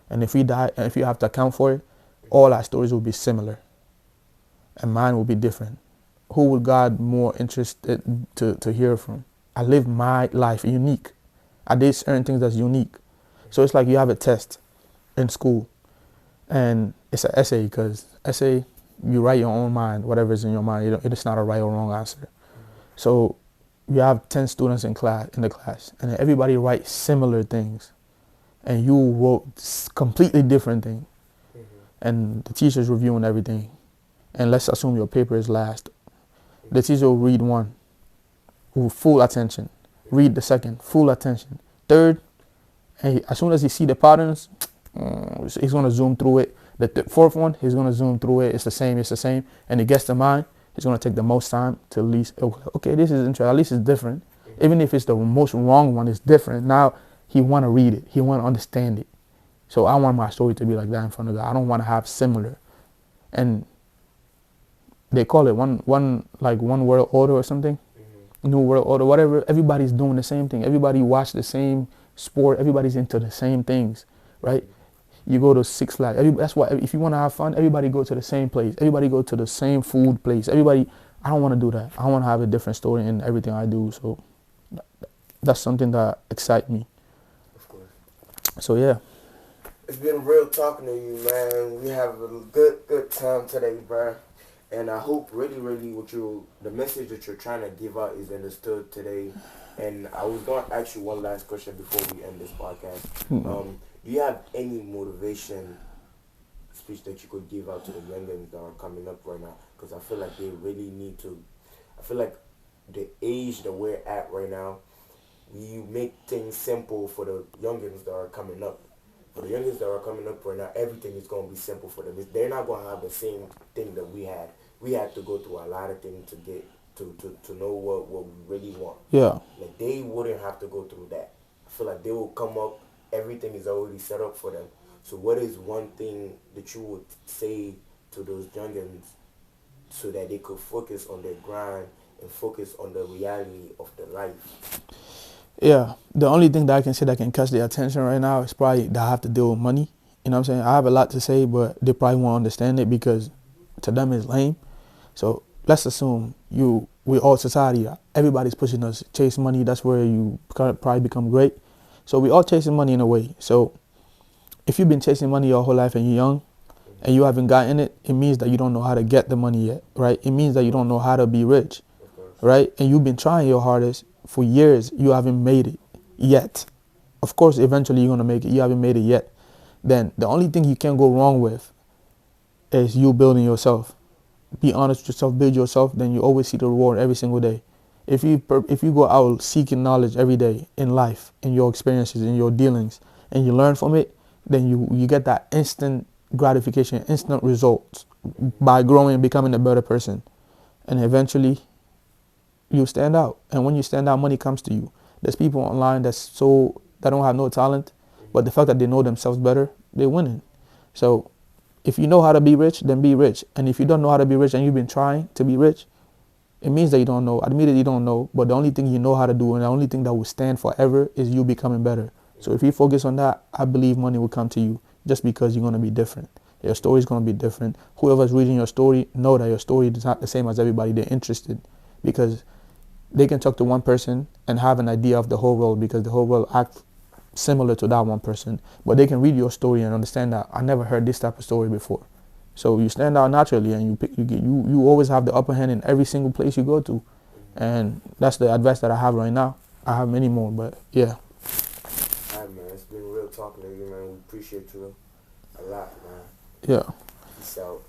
S2: And if we die, and if you have to account for it, all our stories will be similar. And mine will be different. Who would God more interested to hear from? I live my life unique. I did certain things that's unique. So it's like you have a test in school. And it's an essay, because essay, you write your own mind, whatever's in your mind. It's not a right or wrong answer. So you have 10 students in the class, and everybody writes similar things. And you wrote completely different things. And the teacher's reviewing everything. And let's assume your paper is last. The teacher will read one with full attention. Read the second, full attention. Third, and as soon as he see the patterns, he's going to zoom through it. The fourth one, he's going to zoom through it. It's the same. And he gets to mine, he's going to take the most time to at least, okay, this is interesting. At least it's different. Even if it's the most wrong one, it's different. Now he want to read it. He want to understand it. So I want my story to be like that in front of God. I don't want to have similar. And they call it one world order or something. New world order, whatever. Everybody's doing the same thing. Everybody watch the same sport. Everybody's into the same things, right? You go to Six Flags. That's why if you want to have fun, everybody go to the same place. Everybody go to the same food place. I don't want to do that. I want to have a different story in everything I do. So that's something that excites me.
S1: Of course.
S2: So yeah.
S1: It's been real talking to you, man. We have a good time today, bro. And I hope really the message that you're trying to give out is understood today. And I was going to ask you one last question before we end this podcast. Do you have any motivation speech that you could give out to the youngins that are coming up right now? Because I feel like they really need to. I feel like the age that we're at right now, we make things simple for the youngins that are coming up. For the youngins that are coming up right now, everything is going to be simple for them. They're not going to have the same thing that we had. We had to go through a lot of things to get to know what we really want.
S2: Yeah.
S1: Like they wouldn't have to go through that. I feel like they will come up, everything is already set up for them. So what is one thing that you would say to those youngins so that they could focus on their grind and focus on the reality of their life?
S2: Yeah, the only thing that I can say that can catch their attention right now is probably that I have to deal with money. You know what I'm saying? I have a lot to say, but they probably won't understand it because to them it's lame. So let's assume we all society, everybody's pushing us, chase money. That's where you probably become great. So we all chasing money in a way. So if you've been chasing money your whole life and you're young and you haven't gotten it, it means that you don't know how to get the money yet, right? It means that you don't know how to be rich, right? And you've been trying your hardest, for years you haven't made it yet. Of course, eventually you're gonna make it. You haven't made it yet. Then the only thing you can't go wrong with is you building yourself. Be honest with yourself, build yourself. Then you always see the reward every single day. If you go out seeking knowledge every day in life, in your experiences, in your dealings, and you learn from it, then you get that instant gratification, instant results by growing and becoming a better person. And eventually you stand out. And when you stand out, money comes to you. There's people online that don't have no talent, but the fact that they know themselves better, they're winning. So if you know how to be rich, then be rich. And if you don't know how to be rich and you've been trying to be rich, it means that you don't know. Admit it, you don't know. But the only thing you know how to do and the only thing that will stand forever is you becoming better. So if you focus on that, I believe money will come to you just because you're going to be different. Your story is going to be different. Whoever's reading your story, know that your story is not the same as everybody. They're interested because they can talk to one person and have an idea of the whole world because the whole world acts similar to that one person. But they can read your story and understand that I never heard this type of story before. So you stand out naturally, and you always have the upper hand in every single place you go to, and that's the advice that I have right now. I have many more, but yeah.
S1: Alright, man, it's been real talking to you, man. We appreciate you a lot, man.
S2: Yeah.
S1: Peace out.